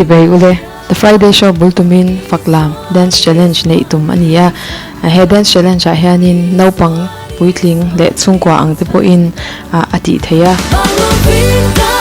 sibay ule. The Friday show bultumin faklam dance challenge na itum ania. He dance challenge hianin naupang puitling le chungkwa ang tepoin ati thaya. Peka,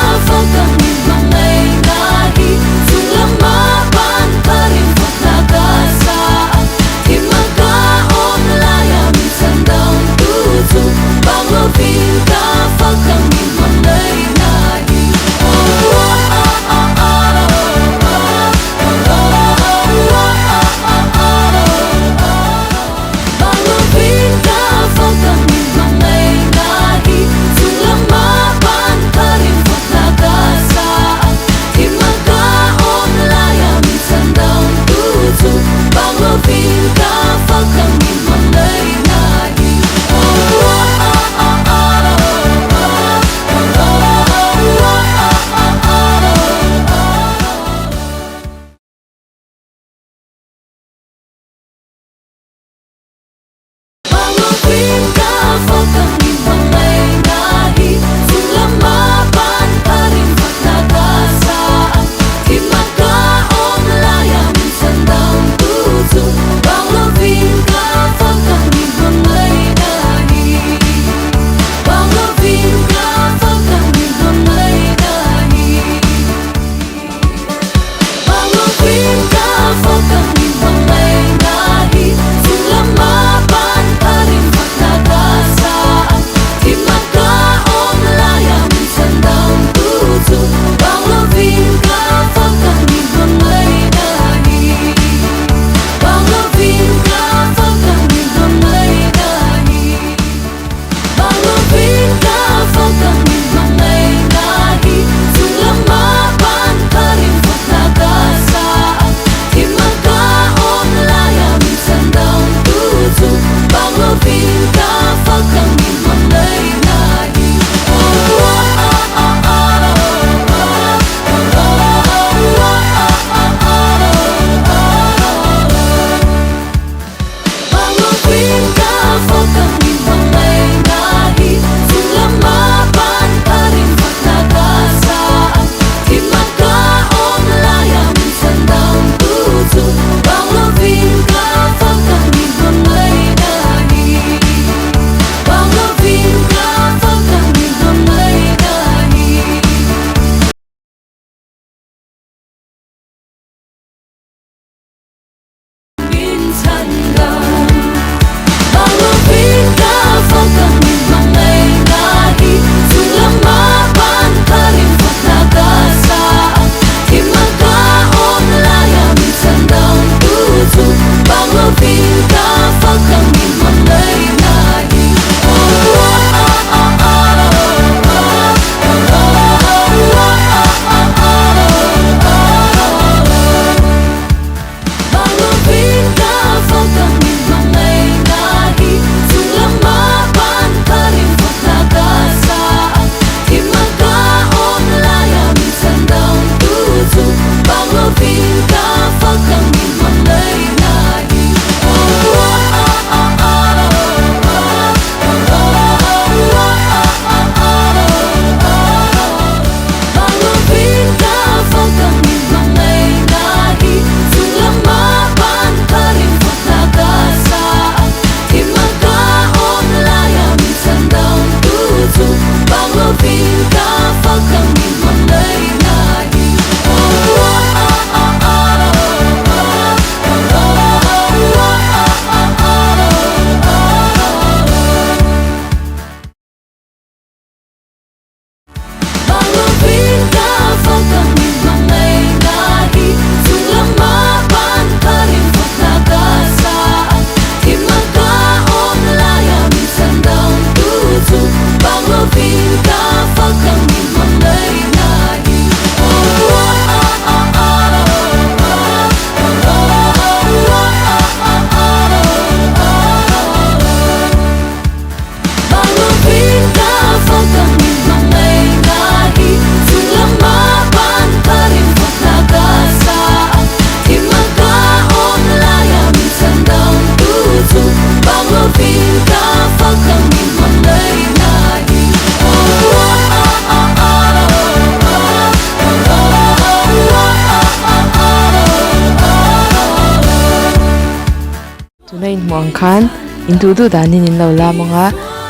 mo ang khan into du danin in lo la mga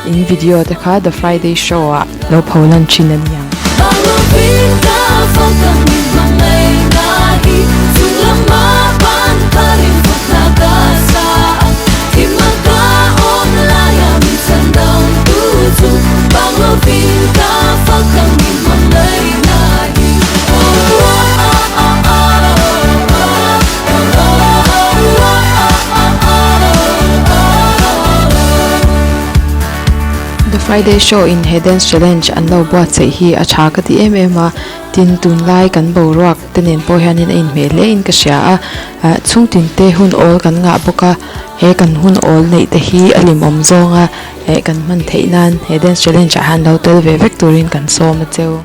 in video te kha the Friday show a lo pholan chinan yang Friday show in Headens Challenge an lo buat sei hi a tha ka ti a tin tun lai kan bo ruak tenen po hianin in me le in ka sia a chung tin te Hunawl kan nga boka he kan Hunawl nei te hi alim om zonga he kan man theinan Headens Challenge a han lo tel ve vek turin kan som a cheu